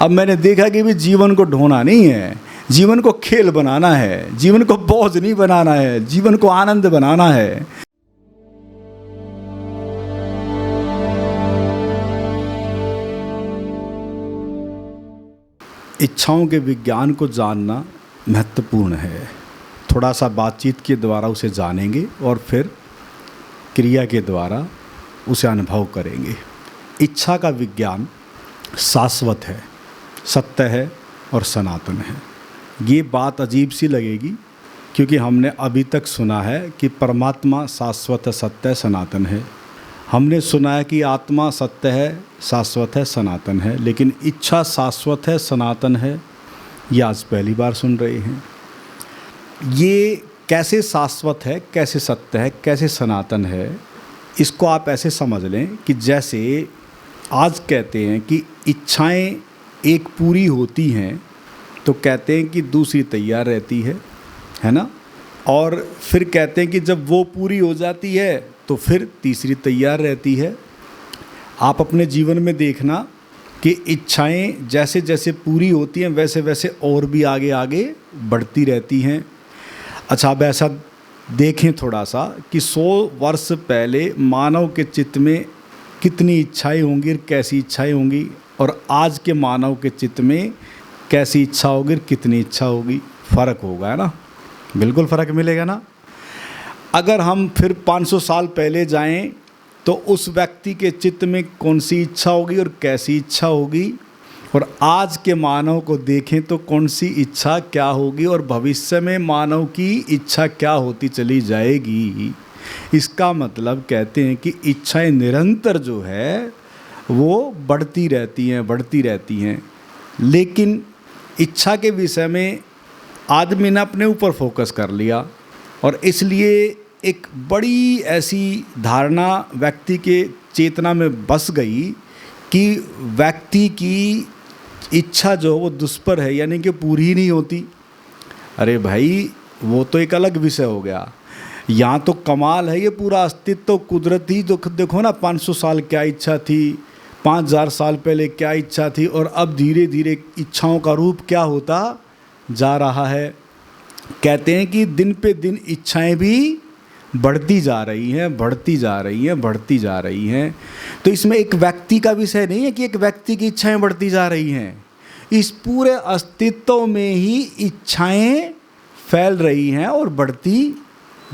अब मैंने देखा कि भी जीवन को ढोना नहीं है, जीवन को खेल बनाना है, जीवन को बोझ नहीं बनाना है, जीवन को आनंद बनाना है। इच्छाओं के विज्ञान को जानना महत्वपूर्ण है। थोड़ा सा बातचीत के द्वारा उसे जानेंगे और फिर क्रिया के द्वारा उसे अनुभव करेंगे। इच्छा का विज्ञान शाश्वत है, सत्य है और सनातन है। ये बात अजीब सी लगेगी क्योंकि हमने अभी तक सुना है कि परमात्मा शाश्वत है, सत्य है, सनातन है। हमने सुना है कि आत्मा सत्य है, शाश्वत है, सनातन है, लेकिन इच्छा शाश्वत है, सनातन है, ये आज पहली बार सुन रहे हैं। ये कैसे शाश्वत है, कैसे सत्य है, कैसे सनातन है, इसको आप ऐसे समझ लें कि जैसे आज कहते हैं कि इच्छाएं एक पूरी होती हैं तो कहते हैं कि दूसरी तैयार रहती है ना। और फिर कहते हैं कि जब वो पूरी हो जाती है तो फिर तीसरी तैयार रहती है। आप अपने जीवन में देखना कि इच्छाएं जैसे जैसे पूरी होती हैं वैसे वैसे और भी आगे आगे बढ़ती रहती हैं। अच्छा, अब ऐसा देखें थोड़ा सा कि 100 वर्ष पहले मानव के चित्त में कितनी इच्छाएं होंगी और कैसी इच्छाएं होंगी, और आज के मानव के चित्त में कैसी इच्छा होगी और कितनी इच्छा होगी। फ़र्क होगा, है ना, बिल्कुल फ़र्क मिलेगा ना। अगर हम फिर 500 साल पहले जाएं तो उस व्यक्ति के चित्त में कौन सी इच्छा होगी और कैसी इच्छा होगी, और आज के मानव को देखें तो कौन सी इच्छा क्या होगी, और भविष्य में मानव की इच्छा क्या होती चली जाएगी। इसका मतलब कहते हैं कि इच्छाएं निरंतर जो है वो बढ़ती रहती हैं। लेकिन इच्छा के विषय में आदमी ने अपने ऊपर फोकस कर लिया और इसलिए एक बड़ी ऐसी धारणा व्यक्ति के चेतना में बस गई कि व्यक्ति की इच्छा जो वो दुष्पर है, यानी कि पूरी ही नहीं होती। अरे भाई, वो तो एक अलग विषय हो गया। यहाँ तो कमाल है, ये पूरा अस्तित्व तो कुदरती। देखो ना, 500 साल क्या इच्छा थी, 5000 साल पहले क्या इच्छा थी, और अब धीरे धीरे इच्छाओं का रूप क्या होता जा रहा है। कहते हैं कि दिन पे दिन इच्छाएं भी बढ़ती जा रही हैं। तो इसमें एक व्यक्ति का विषय नहीं है कि एक व्यक्ति की इच्छाएं बढ़ती जा रही हैं। इस पूरे अस्तित्व में ही इच्छाएं फैल रही हैं और बढ़ती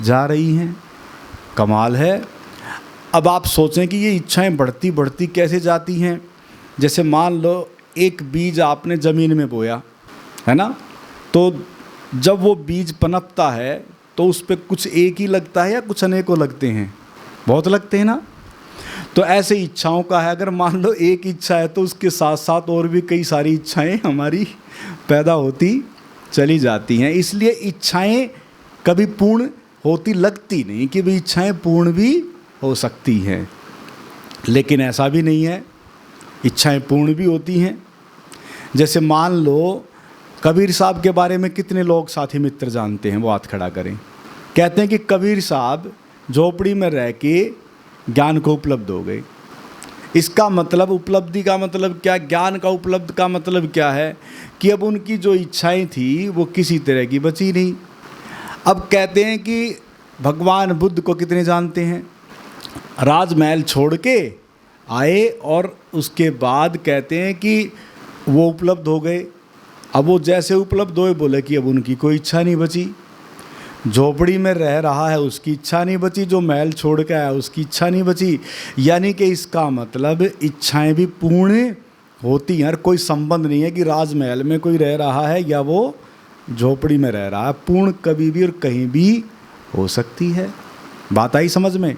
जा रही हैं। कमाल है। अब आप सोचें कि ये इच्छाएं बढ़ती बढ़ती कैसे जाती हैं। जैसे मान लो एक बीज आपने ज़मीन में बोया, है ना, तो जब वो बीज पनपता है तो उस पर कुछ एक ही लगता है या कुछ अनेकों लगते हैं? बहुत लगते हैं ना। तो ऐसे इच्छाओं का है, अगर मान लो एक इच्छा है तो उसके साथ साथ और भी कई सारी इच्छाएं हमारी पैदा होती चली जाती हैं। इसलिए इच्छाएं कभी पूर्ण होती लगती नहीं कि भाई इच्छाएं पूर्ण भी हो सकती हैं, लेकिन ऐसा भी नहीं है, इच्छाएं पूर्ण भी होती हैं। जैसे मान लो कबीर साहब के बारे में कितने लोग साथी मित्र जानते हैं? वो हाथ खड़ा करें। कहते हैं कि कबीर साहब झोपड़ी में रह के ज्ञान को उपलब्ध हो गए। इसका मतलब, उपलब्धि का मतलब क्या, ज्ञान का उपलब्ध का मतलब क्या है कि अब उनकी जो इच्छाएं थी वो किसी तरह की बची नहीं। अब कहते हैं कि भगवान बुद्ध को कितने जानते हैं? राजमहल छोड़ के आए और उसके बाद कहते हैं कि वो उपलब्ध हो गए। अब वो जैसे उपलब्ध हुए बोले कि अब उनकी कोई इच्छा नहीं बची। झोपड़ी में रह रहा है उसकी इच्छा नहीं बची, जो महल छोड़ के आया उसकी इच्छा नहीं बची। यानी कि इसका मतलब इच्छाएं भी पूर्ण होती हैं। कोई संबंध नहीं है कि राजमहल में कोई रह रहा है या वो झोपड़ी में रह रहा है। पूर्ण कभी भी और कहीं भी हो सकती है। बात आई समझ में?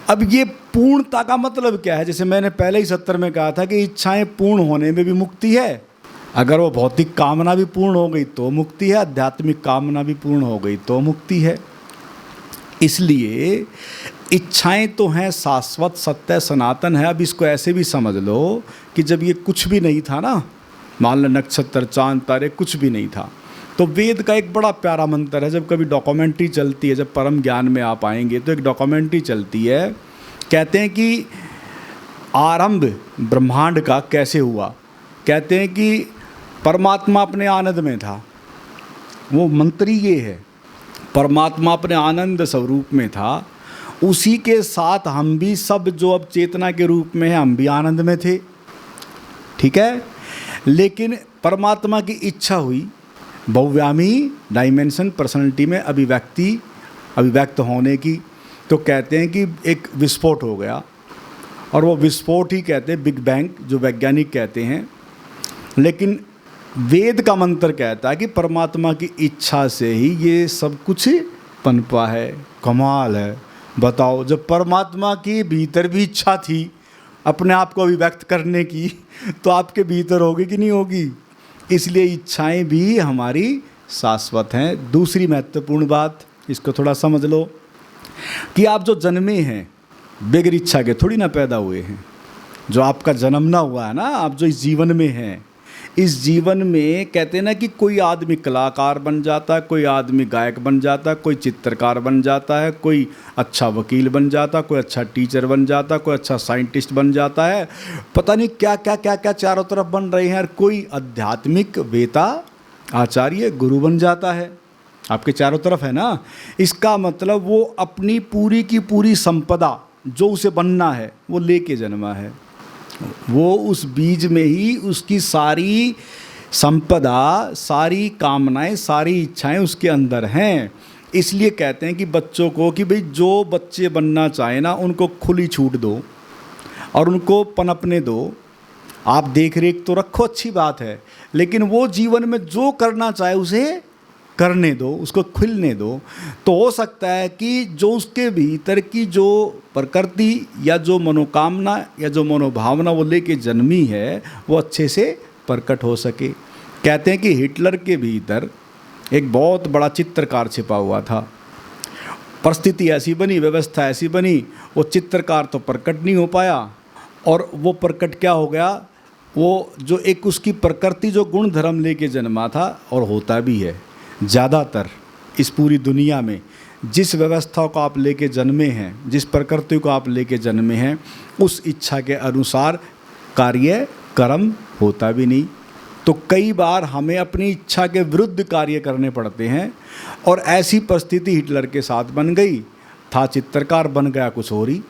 अब ये पूर्णता का मतलब क्या है? जैसे मैंने पहले ही 70 में कहा था कि इच्छाएं पूर्ण होने में भी मुक्ति है। अगर वो भौतिक कामना भी पूर्ण हो गई तो मुक्ति है, आध्यात्मिक कामना भी पूर्ण हो गई तो मुक्ति है। इसलिए इच्छाएं तो हैं शाश्वत, सत्य, सनातन है। अब इसको ऐसे भी समझ लो कि जब ये कुछ भी नहीं था ना, मान लो नक्षत्र, चांद, तारे, कुछ भी नहीं था, तो वेद का एक बड़ा प्यारा मंत्र है। जब कभी डॉक्यूमेंट्री चलती है, जब परम ज्ञान में आप आएंगे तो एक डॉक्यूमेंट्री चलती है, कहते हैं कि आरंभ ब्रह्मांड का कैसे हुआ। कहते हैं कि परमात्मा अपने आनंद में था, वो मंत्री ये है, परमात्मा अपने आनंद स्वरूप में था, उसी के साथ हम भी सब जो अब चेतना के रूप में है हम भी आनंद में थे, ठीक है। लेकिन परमात्मा की इच्छा हुई बहुव्यामी डायमेंशन पर्सनैलिटी में अभिव्यक्त होने की, तो कहते हैं कि एक विस्फोट हो गया, और वो विस्फोट ही कहते हैं बिग बैंग, जो वैज्ञानिक कहते हैं। लेकिन वेद का मंत्र कहता है कि परमात्मा की इच्छा से ही ये सब कुछ पनपा है। कमाल है, बताओ, जब परमात्मा की भीतर भी इच्छा थी अपने आप को अभिव्यक्त करने की, तो आपके भीतर होगी कि नहीं होगी। इसलिए इच्छाएं भी हमारी शाश्वत हैं। दूसरी महत्वपूर्ण बात, इसको थोड़ा समझ लो कि आप जो जन्मे हैं बगैर इच्छा के थोड़ी ना पैदा हुए हैं। जो आपका जन्म ना हुआ है ना, आप जो इस जीवन में हैं, इस जीवन में कहते हैं ना कि कोई आदमी कलाकार बन जाता है, कोई आदमी गायक बन जाता है, कोई चित्रकार बन जाता है, कोई अच्छा वकील बन जाता है, कोई अच्छा टीचर बन जाता है, कोई अच्छा साइंटिस्ट बन जाता है, पता नहीं क्या क्या क्या क्या चारों तरफ बन रहे हैं। और कोई आध्यात्मिक वेता, आचार्य, गुरु बन जाता है, आपके चारों तरफ है ना। इसका मतलब वो अपनी पूरी की पूरी संपदा जो उसे बनना है वो लेके जन्मा है। वो उस बीज में ही उसकी सारी संपदा, सारी कामनाएं, सारी इच्छाएं उसके अंदर हैं। इसलिए कहते हैं कि बच्चों को कि भाई जो बच्चे बनना चाहे ना उनको खुली छूट दो और उनको पनपने दो। आप देख रेख तो रखो, अच्छी बात है, लेकिन वो जीवन में जो करना चाहे उसे करने दो, उसको खुलने दो। तो हो सकता है कि जो उसके भीतर की जो प्रकृति या जो मनोकामना या जो मनोभावना वो लेके जन्मी है वो अच्छे से प्रकट हो सके। कहते हैं कि हिटलर के भीतर एक बहुत बड़ा चित्रकार छिपा हुआ था। परिस्थिति ऐसी बनी, व्यवस्था ऐसी बनी, वो चित्रकार तो प्रकट नहीं हो पाया, और वो प्रकट क्या हो गया, वो जो एक उसकी प्रकृति जो गुण धर्म लेके जन्मा था, और होता भी है ज़्यादातर इस पूरी दुनिया में, जिस व्यवस्था को आप लेके जन्मे हैं, जिस प्रकृति को आप लेके जन्मे हैं, उस इच्छा के अनुसार कार्य कर्म होता भी नहीं। तो कई बार हमें अपनी इच्छा के विरुद्ध कार्य करने पड़ते हैं, और ऐसी परिस्थिति हिटलर के साथ बन गई। था चित्रकार, बन गया कुछ और ही।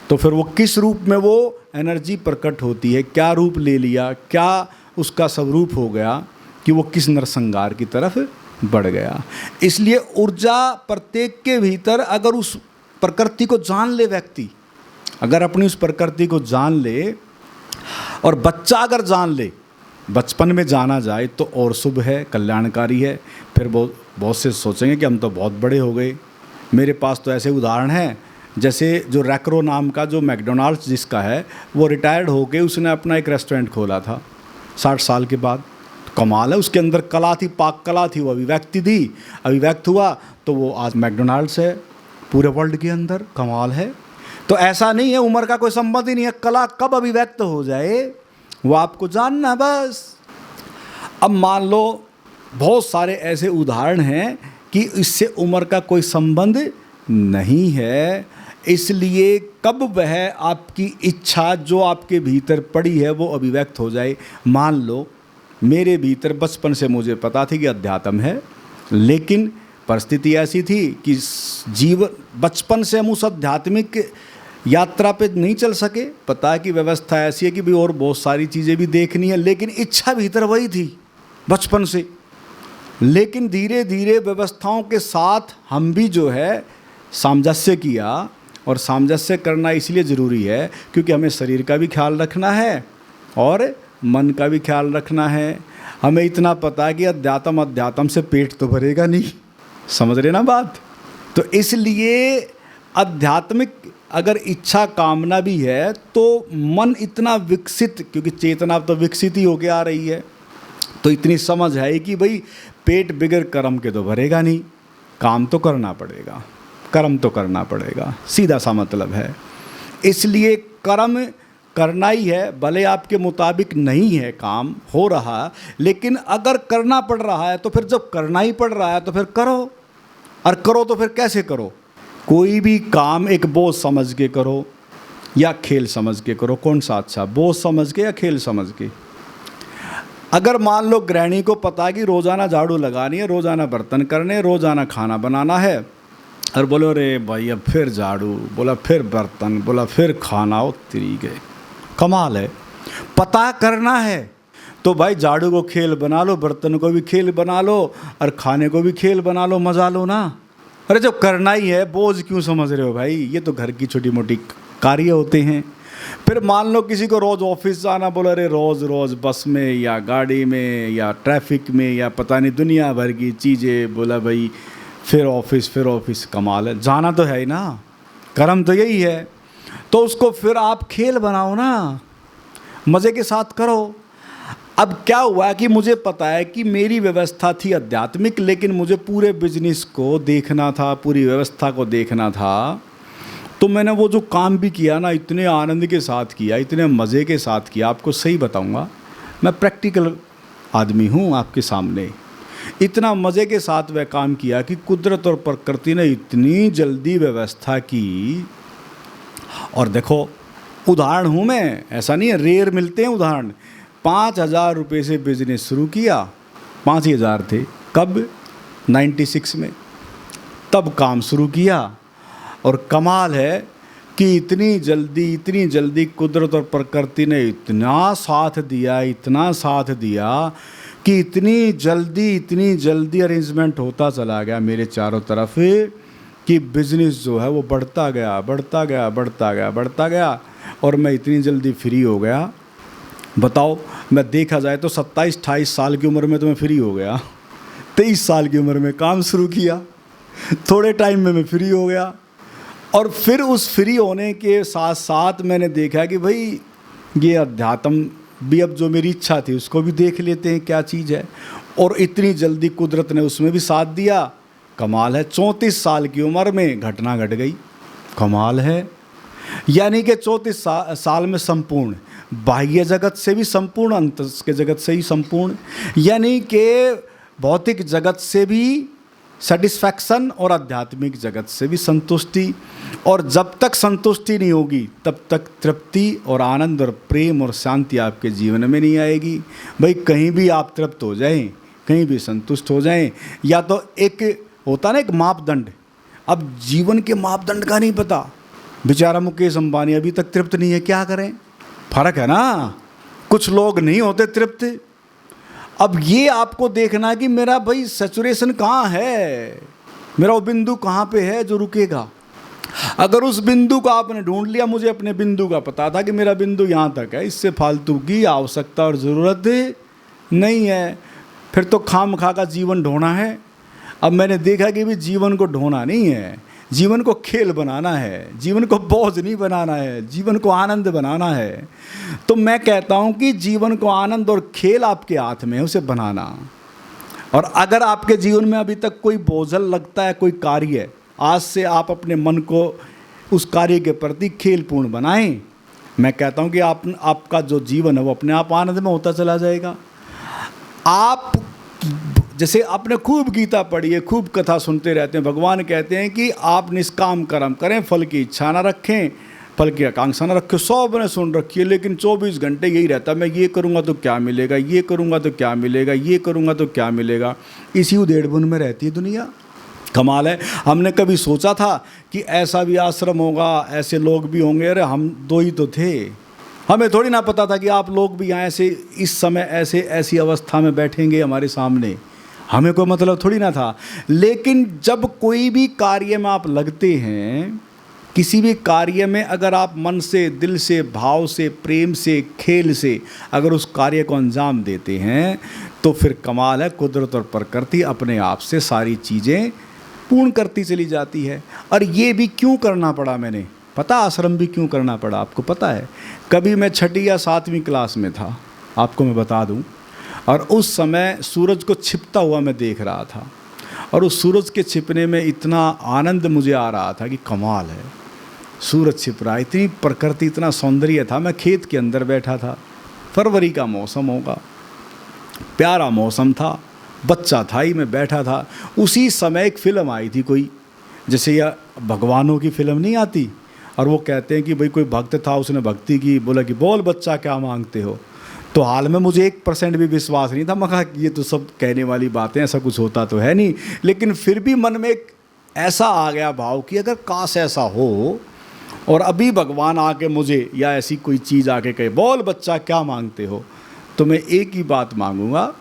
तो फिर वो किस रूप में वो एनर्जी प्रकट होती है, क्या रूप ले लिया, क्या उसका स्वरूप हो गया कि वो किस नरसंहार की तरफ बढ़ गया। इसलिए ऊर्जा प्रत्येक के भीतर, अगर उस प्रकृति को जान ले व्यक्ति, अगर अपनी उस प्रकृति को जान ले, और बच्चा अगर जान ले, बचपन में जाना जाए तो और शुभ है, कल्याणकारी है। फिर बहुत से सोचेंगे कि हम तो बहुत बड़े हो गए। मेरे पास तो ऐसे उदाहरण हैं, जैसे जो रैक्रो नाम का जो मैकडोनाल्ड्स जिसका है, वो रिटायर्ड होके उसने अपना एक रेस्टोरेंट खोला था 60 साल के बाद। कमाल है, उसके अंदर कला थी, पाक कला थी, वो अभिव्यक्ति थी, अभिव्यक्त हुआ तो वो आज मैकडोनाल्ड्स है पूरे वर्ल्ड के अंदर। कमाल है। तो ऐसा नहीं है, उम्र का कोई संबंध ही नहीं है, कला कब अभिव्यक्त हो जाए वो आपको जानना बस। अब मान लो बहुत सारे ऐसे उदाहरण हैं कि इससे उम्र का कोई संबंध नहीं है, इसलिए कब वह आपकी इच्छा जो आपके भीतर पड़ी है वो अभिव्यक्त हो जाए। मान लो मेरे भीतर बचपन से मुझे पता थी कि अध्यात्म है, लेकिन परिस्थिति ऐसी थी कि जीवन बचपन से हम उस आध्यात्मिक यात्रा पे नहीं चल सके। पता है कि व्यवस्था ऐसी है कि भी और बहुत सारी चीज़ें भी देखनी है, लेकिन इच्छा भीतर वही थी बचपन से। लेकिन धीरे धीरे व्यवस्थाओं के साथ हम भी जो है सामंजस्य किया, और सामंजस्य करना इसलिए ज़रूरी है क्योंकि हमें शरीर का भी ख्याल रखना है और मन का भी ख्याल रखना है। हमें इतना पता है कि अध्यात्म से पेट तो भरेगा नहीं, समझ रहे ना बात। तो इसलिए आध्यात्मिक अगर इच्छा कामना भी है तो मन इतना विकसित, क्योंकि चेतना तो विकसित ही होके आ रही है, तो इतनी समझ है कि भाई पेट बिगड़ कर्म के तो भरेगा नहीं, काम तो करना पड़ेगा, कर्म तो करना पड़ेगा, सीधा सा मतलब है। इसलिए कर्म करना ही है, भले आपके मुताबिक नहीं है काम हो रहा, लेकिन अगर करना पड़ रहा है तो फिर जब करना ही पड़ रहा है तो फिर करो। और करो तो फिर कैसे करो? कोई भी काम एक बोझ समझ के करो या खेल समझ के करो। कौन सा अच्छा, बोझ समझ के या खेल समझ के? अगर मान लो गृहिणी को पता है कि रोज़ाना झाड़ू लगानी है, रोज़ाना बर्तन करने, रोज़ाना खाना बनाना है, और बोलो रे भाई अब फिर झाड़ू, बोला फिर बर्तन, बोला फिर खाना, हो तरीके, कमाल है। पता करना है तो भाई झाड़ू को खेल बना लो, बर्तन को भी खेल बना लो, और खाने को भी खेल बना लो, मजा लो ना। अरे जब करना ही है बोझ क्यों समझ रहे हो भाई, ये तो घर की छोटी मोटी कार्य होते हैं। फिर मान लो किसी को रोज़ ऑफिस जाना, बोला अरे रोज़ रोज़ बस में या गाड़ी में या ट्रैफिक में या पता नहीं दुनिया भर की चीज़ें, बोला भाई फिर ऑफिस, कमाल है, जाना तो है ही ना, कर्म तो यही है। तो उसको फिर आप खेल बनाओ ना, मज़े के साथ करो। अब क्या हुआ कि मुझे पता है कि मेरी व्यवस्था थी आध्यात्मिक, लेकिन मुझे पूरे बिजनेस को देखना था, पूरी व्यवस्था को देखना था। तो मैंने वो जो काम भी किया ना, इतने आनंद के साथ किया, इतने मज़े के साथ किया। आपको सही बताऊंगा, मैं प्रैक्टिकल आदमी हूँ आपके सामने। इतना मज़े के साथ वह काम किया कि कुदरत और प्रकृति ने इतनी जल्दी व्यवस्था की। और देखो उदाहरण हूँ मैं, ऐसा नहीं है, रेयर मिलते हैं उदाहरण। 5,000 रुपये से बिजनेस शुरू किया, 5 ही हज़ार थे, कब 96 में, तब काम शुरू किया। और कमाल है कि इतनी जल्दी कुदरत और प्रकृति ने इतना साथ दिया, इतना साथ दिया कि इतनी जल्दी अरेंजमेंट होता चला गया मेरे चारों तरफ कि बिज़नेस जो है वो बढ़ता गया और मैं इतनी जल्दी फ्री हो गया। बताओ, मैं देखा जाए तो 27-28 साल की उम्र में तो मैं फ्री हो गया। 23 साल की उम्र में काम शुरू किया, थोड़े टाइम में मैं फ्री हो गया। और फिर उस फ्री होने के साथ साथ मैंने देखा कि भाई ये अध्यात्म भी, अब जो मेरी इच्छा थी उसको भी देख लेते हैं क्या चीज़ है। और इतनी जल्दी कुदरत ने उसमें भी साथ दिया। कमाल है, 34 साल की उम्र में घटना घट गई। कमाल है, यानी कि 34 साल में संपूर्ण, बाह्य जगत से भी संपूर्ण, अंत के जगत से ही संपूर्ण, यानी कि भौतिक जगत से भी सेटिस्फैक्शन और आध्यात्मिक जगत से भी संतुष्टि। और जब तक संतुष्टि नहीं होगी तब तक तृप्ति और आनंद और प्रेम और शांति आपके जीवन में नहीं आएगी। भाई कहीं भी आप तृप्त हो जाएं, कहीं भी संतुष्ट हो जाएं, या तो एक होता ना एक मापदंड। अब जीवन के मापदंड का नहीं पता, बेचारा मुकेश अंबानी अभी तक तृप्त नहीं है, क्या करें, फर्क है ना। कुछ लोग नहीं होते तृप्त। अब ये आपको देखना है कि मेरा भाई सैचुरेशन कहाँ है, मेरा वो बिंदु कहाँ पे है जो रुकेगा। अगर उस बिंदु को आपने ढूंढ लिया, मुझे अपने बिंदु का पता था कि मेरा बिंदु यहाँ तक है, इससे फालतू की आवश्यकता और ज़रूरत नहीं है, फिर तो खामखा का जीवन ढोना है। अब मैंने देखा कि भी जीवन को ढोना नहीं है, जीवन को खेल बनाना है, जीवन को बोझ नहीं बनाना है, जीवन को आनंद बनाना है। तो मैं कहता हूँ कि जीवन को आनंद और खेल आपके हाथ में है, उसे बनाना। और अगर आपके जीवन में अभी तक कोई बोझल लगता है कोई कार्य, आज से आप अपने मन को उस कार्य के प्रति खेलपूर्ण बनाएं। मैं कहता हूँ कि आपका जो जीवन है वो अपने आप आनंद में होता चला जाएगा। आप जैसे आपने खूब गीता पढ़ी है, खूब कथा सुनते रहते हैं, भगवान कहते हैं कि आप निष्काम कर्म करें, फल की इच्छा ना रखें, फल की आकांक्षा ना रखें। 100 मैंने सुन रखी है, लेकिन 24 घंटे यही रहता है, मैं ये करूँगा तो क्या मिलेगा, ये करूँगा तो क्या मिलेगा, ये करूँगा तो क्या मिलेगा। इसी उधेड़-बुन में रहती है दुनिया। कमाल है, हमने कभी सोचा था कि ऐसा भी आश्रम होगा, ऐसे लोग भी होंगे। अरे हम 2 ही तो थे, हमें थोड़ी ना पता था कि आप लोग भी यहाँ ऐसे इस समय ऐसी अवस्था में बैठेंगे हमारे सामने, हमें कोई मतलब थोड़ी ना था। लेकिन जब कोई भी कार्य में आप लगते हैं, किसी भी कार्य में अगर आप मन से, दिल से, भाव से, प्रेम से, खेल से अगर उस कार्य को अंजाम देते हैं, तो फिर कमाल है, कुदरत और प्रकृति अपने आप से सारी चीज़ें पूर्ण करती चली जाती है। और ये भी क्यों करना पड़ा, मैंने पता, आश्रम भी क्यों करना पड़ा आपको पता है। कभी मैं 6ठी या 7वीं क्लास में था, आपको मैं बता दूं, और उस समय सूरज को छिपता हुआ मैं देख रहा था, और उस सूरज के छिपने में इतना आनंद मुझे आ रहा था कि कमाल है, सूरज छिप रहा, इतनी प्रकृति, इतना सौंदर्य था। मैं खेत के अंदर बैठा था, फरवरी का मौसम होगा, प्यारा मौसम था, बच्चा था ही, मैं बैठा था। उसी समय एक फ़िल्म आई थी कोई, जैसे यह भगवानों की फ़िल्म नहीं आती, और वो कहते हैं कि भाई कोई भक्त था, उसने भक्ति की, बोला कि बोल बच्चा क्या मांगते हो। तो हाल में मुझे 1% भी विश्वास नहीं था। मैं कहा ये तो सब कहने वाली बातें, ऐसा कुछ होता तो है नहीं। लेकिन फिर भी मन में एक ऐसा आ गया भाव कि अगर काश ऐसा हो और अभी भगवान आके मुझे या ऐसी कोई चीज़ आके कहे, बोल बच्चा क्या मांगते हो, तो मैं एक ही बात मांगूंगा।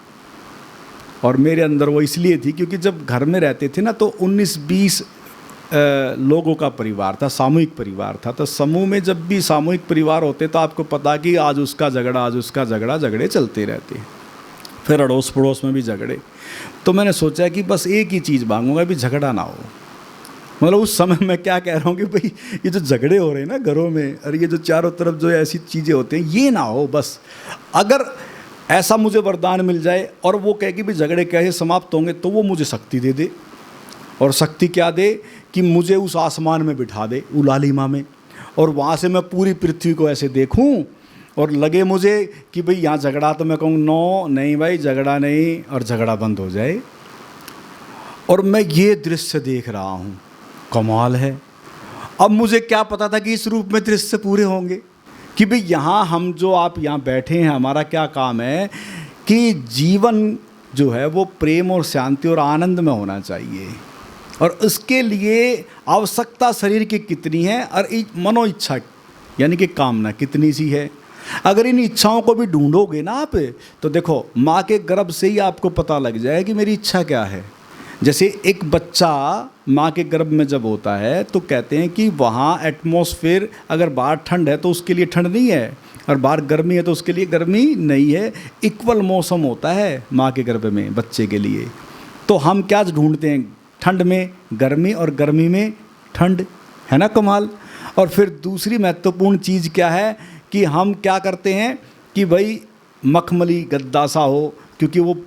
और मेरे अंदर वो इसलिए थी क्योंकि जब घर में रहते थे ना तो 19-20 लोगों का परिवार था, सामूहिक परिवार था। तो समूह में जब भी सामूहिक परिवार होते तो आपको पता कि आज उसका झगड़ा, आज उसका झगड़ा, झगड़े चलते रहते। फिर अड़ोस पड़ोस में भी झगड़े। तो मैंने सोचा कि बस एक ही चीज़ मांगूंगा, भी झगड़ा ना हो। मतलब उस समय मैं क्या कह रहा हूँ कि भाई ये जो झगड़े हो रहे हैं ना घरों में, और ये जो चारों तरफ जो ऐसी चीज़ें होती हैं, ये ना हो बस। अगर ऐसा मुझे वरदान मिल जाए और वो कहे कि भी झगड़े कैसे समाप्त होंगे, तो वो मुझे शक्ति दे दे। और शक्ति क्या दे कि मुझे उस आसमान में बिठा दे, उलालिमा में, और वहाँ से मैं पूरी पृथ्वी को ऐसे देखूं और लगे मुझे कि भाई यहाँ झगड़ा, तो मैं कहूँ नो नहीं भाई झगड़ा नहीं, और झगड़ा बंद हो जाए। और मैं ये दृश्य देख रहा हूँ, कमाल है। अब मुझे क्या पता था कि इस रूप में दृश्य पूरे होंगे कि भाई यहाँ हम जो आप यहाँ बैठे हैं, हमारा क्या काम है कि जीवन जो है वो प्रेम और शांति और आनंद में होना चाहिए। और उसके लिए आवश्यकता शरीर की कितनी है और मनो इच्छा यानी कि कामना कितनी सी है। अगर इन इच्छाओं को भी ढूंढोगे ना आप, तो देखो माँ के गर्भ से ही आपको पता लग जाए कि मेरी इच्छा क्या है। जैसे एक बच्चा माँ के गर्भ में जब होता है तो कहते हैं कि वहाँ एटमॉस्फेयर, अगर बाहर ठंड है तो उसके लिए ठंड नहीं है, और बाहर गर्मी है तो उसके लिए गर्मी नहीं है। इक्वल मौसम होता है माँ के गर्भ में बच्चे के लिए। तो हम क्या ढूंढते हैं, ठंड में गर्मी और गर्मी में ठंड, है ना कमाल। और फिर दूसरी महत्वपूर्ण चीज़ क्या है कि हम क्या करते हैं कि भाई मखमली गद्दा सा हो, क्योंकि वो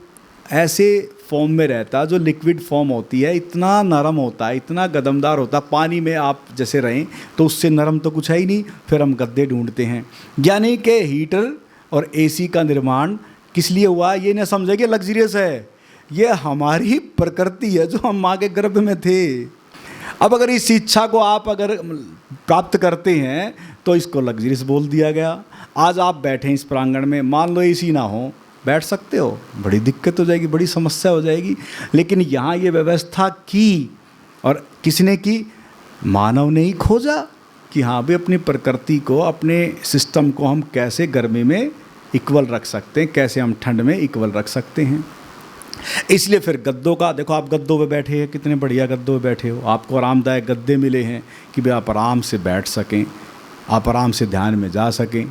ऐसे फॉर्म में रहता है जो लिक्विड फॉर्म होती है, इतना नरम होता है, इतना कदमदार होता है। पानी में आप जैसे रहें तो उससे नरम तो कुछ है ही नहीं। फिर हम गद्दे ढूंढते हैं। यानी कि हीटर और एसी का निर्माण किस लिए हुआ, ये ना समझे कि लग्जरियस है, ये हमारी प्रकृति है जो हम माँ के गर्भ में थे। अब अगर इस इच्छा को आप अगर प्राप्त करते हैं तो इसको लग्जरियस बोल दिया गया। आज आप बैठे इस प्रांगण में, मान लो एसी ना हो, बैठ सकते हो, बड़ी दिक्कत हो जाएगी, बड़ी समस्या हो जाएगी। लेकिन यहाँ ये व्यवस्था की, और किसने की, मानव ने ही खोजा कि हाँ भाई अपनी प्रकृति को, अपने सिस्टम को हम कैसे गर्मी में इक्वल रख सकते हैं, कैसे हम ठंड में इक्वल रख सकते हैं। इसलिए फिर गद्दों का देखो, आप गद्दों पे बैठे हैं, कितने बढ़िया गद्दों पे बैठे हो, आपको आरामदायक गद्दे मिले हैं कि भाई आप आराम से बैठ सकें, आप आराम से ध्यान में जा सकें।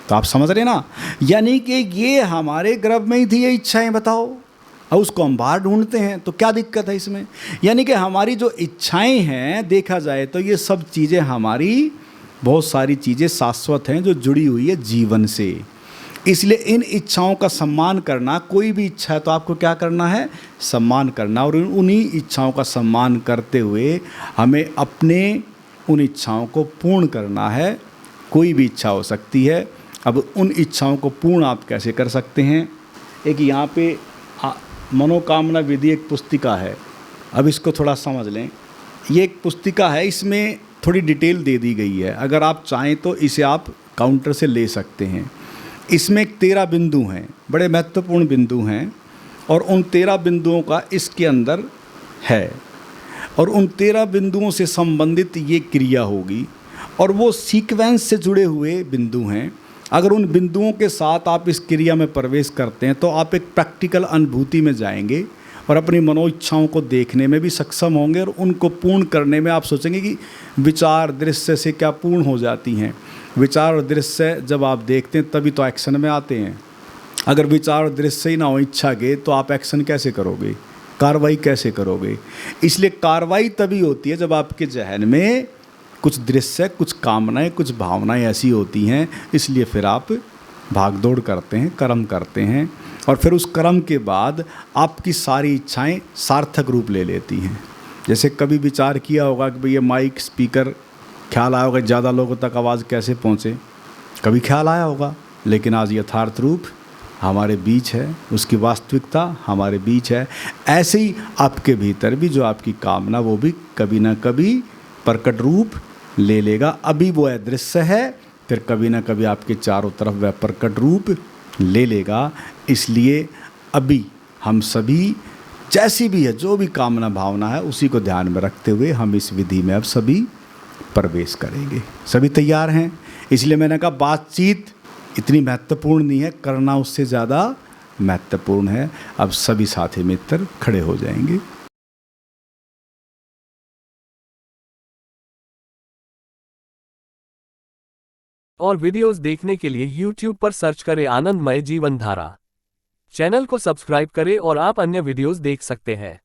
तो आप समझ रहे ना, यानी कि ये हमारे गर्भ में ही थी ये इच्छाएं, बताओ। और उसको हम बाहर ढूंढते हैं, तो क्या दिक्कत है इसमें। यानी कि हमारी जो इच्छाएं हैं, देखा जाए तो ये सब चीज़ें हमारी, बहुत सारी चीज़ें शाश्वत हैं जो जुड़ी हुई है जीवन से। इसलिए इन इच्छाओं का सम्मान करना, कोई भी इच्छा है तो आपको क्या करना है, सम्मान करना। और उन्हीं इच्छाओं का सम्मान करते हुए हमें अपने उन इच्छाओं को पूर्ण करना है। कोई भी इच्छा हो सकती है। अब उन इच्छाओं को पूर्ण आप कैसे कर सकते हैं, एक यहाँ पे मनोकामना विधि एक पुस्तिका है। अब इसको थोड़ा समझ लें। ये एक पुस्तिका है, इसमें थोड़ी डिटेल दे दी गई है। अगर आप चाहें तो इसे आप काउंटर से ले सकते हैं। इसमें 13 बिंदु हैं, बड़े महत्वपूर्ण बिंदु हैं, और उन 13 बिंदुओं का इसके अंदर है। और उन 13 बिंदुओं से संबंधित ये क्रिया होगी, और वो सीक्वेंस से जुड़े हुए बिंदु हैं। अगर उन बिंदुओं के साथ आप इस क्रिया में प्रवेश करते हैं तो आप एक प्रैक्टिकल अनुभूति में जाएंगे और अपनी मनो इच्छाओं को देखने में भी सक्षम होंगे। और उनको पूर्ण करने में आप सोचेंगे कि विचार दृश्य से क्या पूर्ण हो जाती हैं। विचार और दृश्य जब आप देखते हैं तभी तो एक्शन में आते हैं। अगर विचार और दृश्य ही ना हो इच्छा के, तो आप एक्शन कैसे करोगे, कार्रवाई कैसे करोगे। इसलिए कार्रवाई तभी होती है जब आपके जहन में कुछ दृश्य, कुछ कामनाएं, कुछ भावनाएं ऐसी होती हैं। इसलिए फिर आप भाग दौड़ करते हैं, कर्म करते हैं, और फिर उस कर्म के बाद आपकी सारी इच्छाएं सार्थक रूप ले लेती हैं। जैसे कभी विचार किया होगा कि भाई ये माइक, स्पीकर, ख्याल आया होगा ज़्यादा लोगों तक आवाज़ कैसे पहुँचे, कभी ख्याल आया होगा। लेकिन आज यथार्थ रूप हमारे बीच है, उसकी वास्तविकता हमारे बीच है। ऐसे ही आपके भीतर भी जो आपकी कामना, वो भी कभी ना कभी प्रकट रूप ले लेगा। अभी वो अदृश्य है, फिर कभी ना कभी आपके चारों तरफ वह प्रकट रूप ले लेगा। इसलिए अभी हम सभी, जैसी भी है जो भी कामना भावना है, उसी को ध्यान में रखते हुए हम इस विधि में अब सभी प्रवेश करेंगे। सभी तैयार हैं? इसलिए मैंने कहा बातचीत इतनी महत्वपूर्ण नहीं है, करना उससे ज़्यादा महत्वपूर्ण है। अब सभी साथी मित्र खड़े हो जाएंगे। और वीडियोस देखने के लिए YouTube पर सर्च करें आनंदमय जीवन धारा। चैनल को सब्सक्राइब करें और आप अन्य वीडियोस देख सकते हैं।